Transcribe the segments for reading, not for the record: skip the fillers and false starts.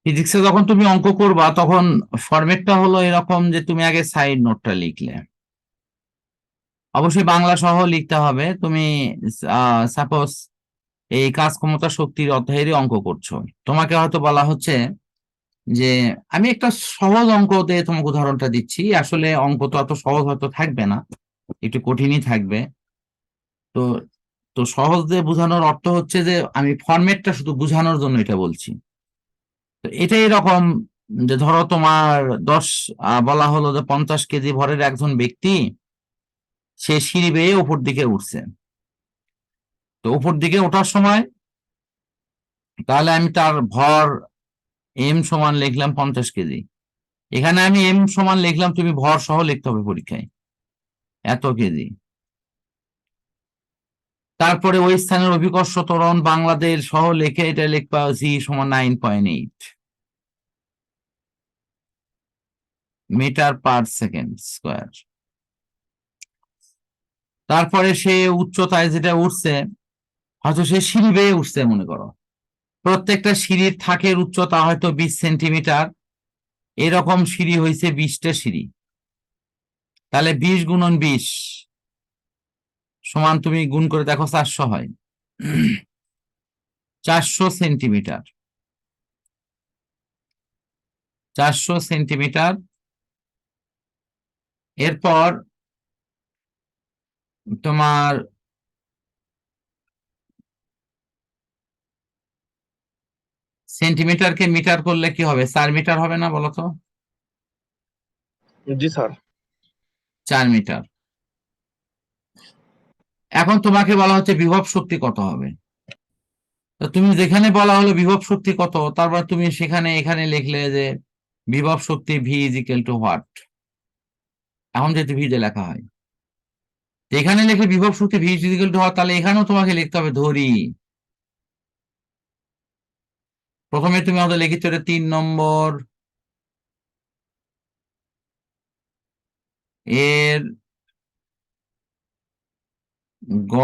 ফিজিক্সে যখন তুমি অঙ্ক করবা তখন ফরম্যাটটা হলো এরকম যে তুমি আগে সাইড নোটটা লিখলে, অবশ্যই বাংলা সহ লিখতে হবে। তুমি সাপোজ এই কাজ ক্ষমতা শক্তির অধ্যায়েরই অঙ্ক করছো, তোমাকে হয়তো বলা হচ্ছে যে আমি একটা সহজ অঙ্ক দিয়ে তোমাকে উদাহরণটা দিচ্ছি, আসলে অঙ্ক তো অত সহজ হয়তো থাকবে না, একটু কঠিনই থাকবে। তো তো সহজ দিয়ে বোঝানোর অর্থ হচ্ছে যে আমি ফরম্যাটটা শুধু বোঝানোর জন্য এটা বলছি। তো এটাই এরকম যে ধরো তোমার 10 বলা হলো যে 50 কেজি ভরের একজন ব্যক্তি সে সিঁড়ি বেয়ে উপর দিকে উঠছে। তো উপর দিকে ওঠার সময় তাহলে আমি তার ভর এম সমান লিখলাম 50 কেজি। এখানে আমি এম সমান লিখলাম, তুমি ভর সহ লিখতে হবে পরীক্ষায় এত কেজি। তারপরে ওই স্থানের অভিকর্ষ ত্বরণ বাংলাদেশ সহ লিখে এটা লিখবা জি সমান 9.8 মিটার পার সেকেন্ড স্কোয়ার। তারপরে সে উচ্চতায় যেটা উঠছে, হয়তো সে সিঁড়ি বেয়ে উঠছে মনে করো, প্রত্যেকটা সিঁড়ির থাকের উচ্চতা হয়তো 20 সেন্টিমিটার, এরকম সিঁড়ি হয়েছে 20টা সিঁড়ি, তাহলে 20 × 20 সমান তুমি গুণ করে দেখো 400 হয়। 400 সেন্টিমিটার, 400 সেন্টিমিটার। এরপর তোমার সেন্টিমিটারকে মিটার করলে কি হবে, 4 মিটার হবে না বলো তো? জি স্যার। 4 মিটার। এখন তোমাকে বলা হচ্ছে বিভব শক্তি কত হবে। তো তুমি যেখানে বলা হলো বিভব শক্তি কত, তারপর তুমি সেখানে এখানে লিখলে যে বিভব শক্তি V is equal to what. এখন যেহেতু ভি দিয়ে লেখা হয়, তো এখানে লিখলে বিভব শক্তি V is equal to what, তাহলে এখানেও তোমাকে লিখতে হবে ধরি। প্রথমে তুমি আমাদের লিখিত 3 নম্বর এর গ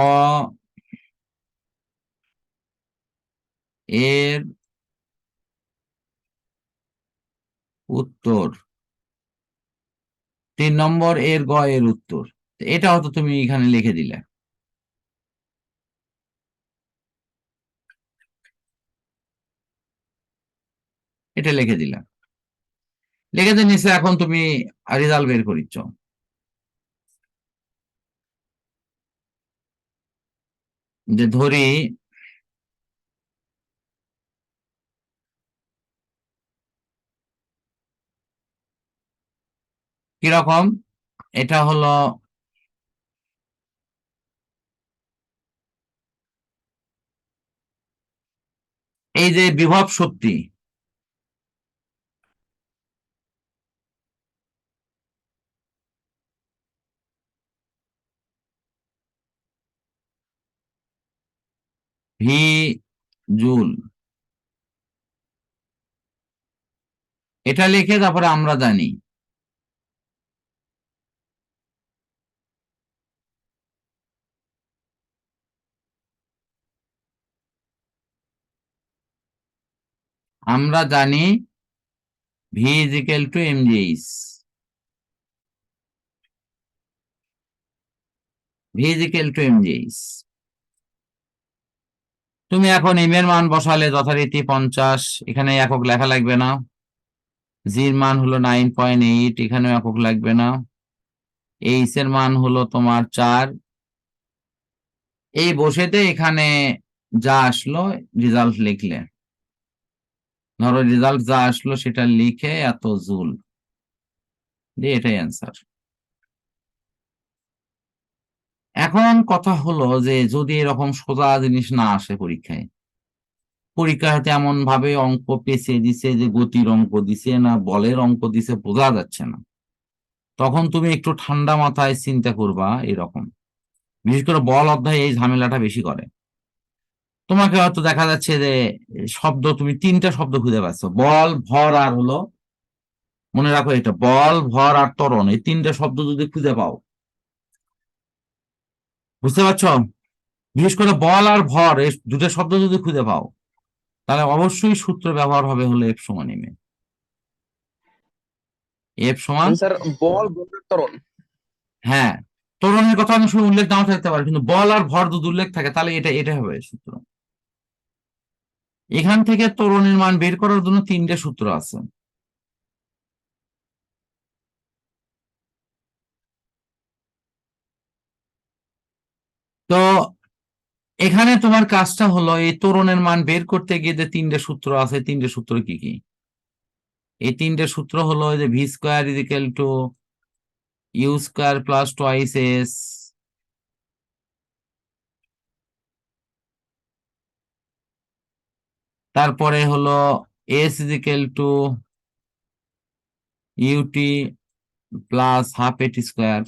এর উত্তর, 3 নম্বর এর গ এর উত্তর, এটা হয়তো তুমি এখানে লিখে দিলে। এটা লিখে দিলাম, লিখে দিয়ে নিচে এখন তুমি রেজাল্ট বের করিচ্ছ। যে ধরি কিরকম, এটা হলো এই যে বিভব শক্তি, ভি জুল, এটা লিখে তারপরে আমরা জানি V is equal two MGH, V is equal two MGH. তুমি এখন এম এর মান বসালে যথারীতি 50, এখানে একক লেখা লাগবে না। জির মান হলো 9.8, এখানেও একক লাগবে না। এইচ এর মান হলো তোমার 4। এই বসেতে এখানে যা আসলো রেজাল্ট লিখলে, ধরো রেজাল্ট যা আসলো সেটা লিখে এত জুল দিয়ে, এটাই অ্যান্সার। এখন কথা হলো যে যদি এরকম সোজা জিনিস না আসে পরীক্ষায়, পরীক্ষা হয়তো এমন ভাবে অঙ্ক পেঁচিয়ে দিছে যে গতির অঙ্ক দিছে না বলের অঙ্ক দিছে বোঝা যাচ্ছে না, তখন তুমি একটু ঠান্ডা মাথায় চিন্তা করবা এরকম। বিশেষ করে বল অধ্যায়ে এই ঝামেলাটা বেশি করে। তোমাকে হয়তো দেখা যাচ্ছে যে শব্দ, তুমি 3টা শব্দ খুঁজে পাচ্ছ, বল ভর আর হলো, মনে রাখো এটা বল ভর আর ত্বরণ, এই 3টা শব্দ যদি খুঁজে পাও, বুঝতে পারছো? বিশেষ করে বল আর ভর এই 2টা শব্দ যদি খুঁজে পাও, তাহলে অবশ্যই সূত্র ব্যবহার হবে হলো এফ সমান এম এ। এফ সমান, স্যার বল বলের ত্বরণ। হ্যাঁ, ত্বরণের কথা অনেক সময় উল্লেখ নাও থাকতে পারে, কিন্তু বল আর ভর যদি উল্লেখ থাকে তাহলে এটা হবে সূত্র। এখান থেকে ত্বরণের মান বের করার জন্য 3টে সূত্র আছে। তো এখানে তোমার কাজটা হলো এই ত্বরণের মান বের করতে গিয়ে যে 3টে সূত্র আছে, 3টে সূত্র কি কি? এই 3টে সূত্র হলো যে V square is equal to U square plus twice S, তারপরে হলো S is equal to UT plus half AT square,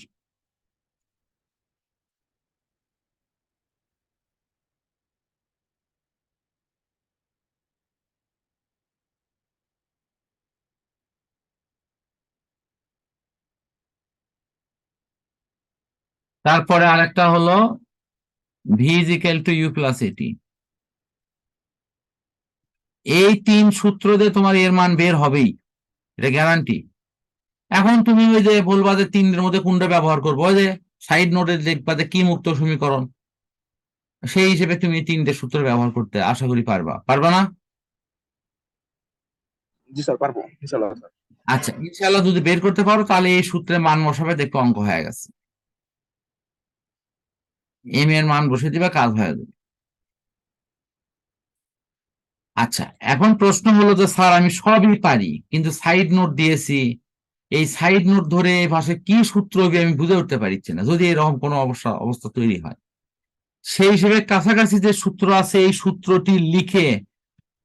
তারপরে আরেকটা হলো V is equal to U plus AT. এই 3 সূত্র দিয়ে তোমার এর মান বের হবেই, এটা গ্যারান্টি। এখন তুমি ওই যে বলবা যে 3এর মধ্যে কোনটা ব্যবহার করবো, ওই যে সাইড নোটে দেখবা যে কি মুক্ত সমীকরণ, সেই হিসেবে তুমি 3টে সূত্র ব্যবহার করতে আশা করি পারবা না? জি স্যার পারবো ইনশাআল্লাহ স্যার। আচ্ছা, ইনশাআল্লাহ যদি বের করতে পারো তাহলে এই সূত্রের মান বসাবে, দেখো অঙ্ক হয়ে গেছে, এম এর মান বসে দিবা, কাজ হয়ে যাবে। আচ্ছা, এখন প্রশ্ন হলো যে স্যার আমি সবই পারি কিন্তু সাইড নোট দিয়েছি, এই সাইড নোট ধরে এই ভাষায় কি সূত্র হবে আমি বুঝে উঠতে পারছি না, যদি এরকম কোনো অবস্থা তৈরি হয়। সেই হিসেবে কাছাকাছি যে সূত্র আছে এই সূত্রটি লিখে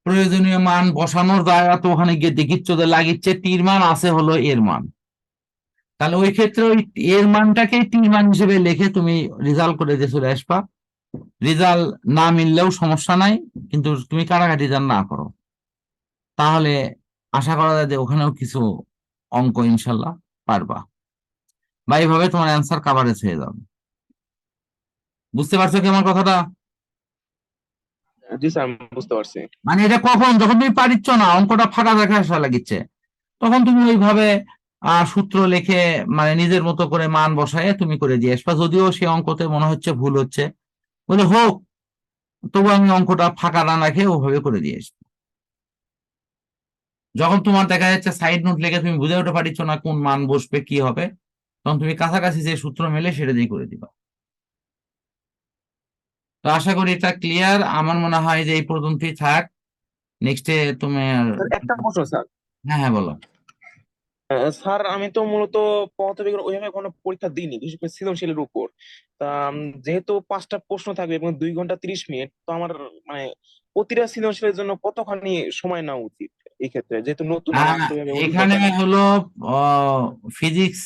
প্রয়োজনীয় মান বসানোর জায়গা তো ওখানে গিয়ে দেখিচ্ছ যে লাগিচ্ছে টির মান আছে হলো এর মান, তাহলে ওই ক্ষেত্রে ওই এর মানটাকে টির মান হিসেবে লিখে তুমি রেজাল্ট করে দিয়ে চলে আসবা। রেজাল্ট না মিললেও সমস্যা নাই, কিন্তু তুমি কাটাকাটি যেন না করো, তাহলে আশা করা যায় যে ওখানেও কিছু অঙ্ক ইনশাল্লাহ পারবা, বা এইভাবে তোমার অ্যান্সার কাভারেজ হয়ে যাবে। বুঝতে পারছো কি আমার কথাটা? জি স্যার বুঝতে পারছি। মানে এটা কখন, যখন তুমি পারিচ্ছ না, অঙ্কটা ফাঁকা দেখা আসা লাগিচ্ছে, তখন তুমি ওইভাবে সূত্র লিখে মানে নিজের মতো করে মান বসায় তুমি করে দিয়ে আসবা, যদিও সে অঙ্কতে মনে হচ্ছে ভুল হচ্ছে, বলে হোক, তবু আমি অঙ্কটা ফাঁকা না রাখে ওভাবে করে দিয়ে আসবো। যখন তোমার দেখা যাচ্ছে সাইড নোট লিখে তুমি বুঝে উঠতে পারছো না কোন মান বসবে কি হবে, তখন তুমি কাছাকাছি যে সূত্র মেলে সেটা দিয়ে করে দিবা। তো আশা করি এটা ক্লিয়ার, আমার মনে হয় যে এই পর্যন্তই থাক। নেক্সটে তুমি স্যার একটা প্রশ্ন স্যার। হ্যাঁ হ্যাঁ বলো। স্যার আমি তো মূলত পদার্থবিজ্ঞান ওইভাবে কোনো পরীক্ষা দিইনি, বিশেষ করে সৃজনশীলের উপর। তা যেহেতু 5টা প্রশ্ন থাকবে এবং 2 ঘন্টা 30 মিনিট, তো আমার মানে প্রতিটা সৃজনশীলের জন্য কতখানি সময় নেওয়া উচিত এই ক্ষেত্রে, যেহেতু নতুন আমার তো এভাবে এখানে অভিজ্ঞতা নেই। হলো ফিজিক্স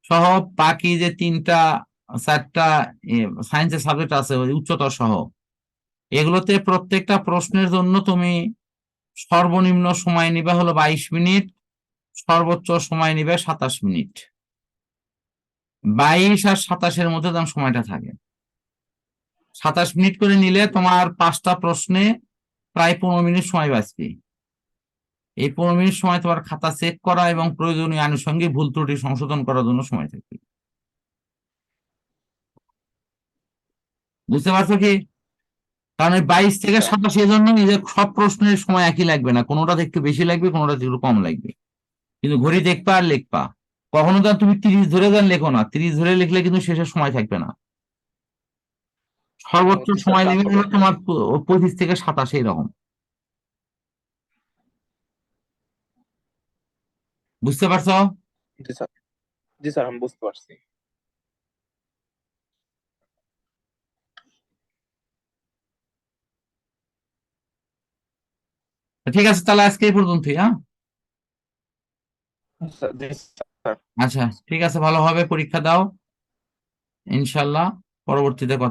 সহ বাকি যে 4টা সায়েন্সের সাবজেক্ট আছে ওই উচ্চতর সহ, এগুলোতে প্রত্যেকটা প্রশ্নের জন্য তুমি সর্বনিম্ন সময় নিবে হলো 22 মিনিট, সর্বোচ্চ সময় নিবে 27 মিনিট। 22 আর 27-এর মধ্যে তোমার সময়টা থাকে। 27 মিনিট করে নিলে তোমার 5টা প্রশ্নে প্রায় 15 মিনিট সময় বাঁচবে। এই 15 মিনিট সময় তোমার খাতা চেক করা এবং প্রয়োজনীয় আনুষঙ্গিক ভুল ত্রুটি সংশোধন করার জন্য সময় থাকবে। বুঝতে পারছো কি? কারণ এই 22 থেকে স্যার 27 এর জন্য নিজের সব প্রশ্নের সময় একই লাগবে না, কোনোটাতে একটু বেশি লাগবে, কোনোটাতে একটু কম লাগবে, কিন্তু ঘড়ি দেখবা আর লিখবা। কখনো তো আর তুমি 30 ধরে যান লেখো না, 30 ধরে লিখলে কিন্তু শেষের সময় থাকবে না। সর্বোচ্চ জি স্যার সময় তা নেবে তো হলো বটে। তোমার 25 থেকে 27 এরকম। বুঝতে পারছো? জি স্যার। জি স্যার আমি বুঝতে পারছি। ঠিক আছে, তাহলে আজকে এই পর্যন্তই। হ্যাঁ, জি স্যার। আচ্ছা ঠিক আছে, ভালোভাবে পরীক্ষা দাও, ইনশাল্লাহ পরবর্তীতে কথা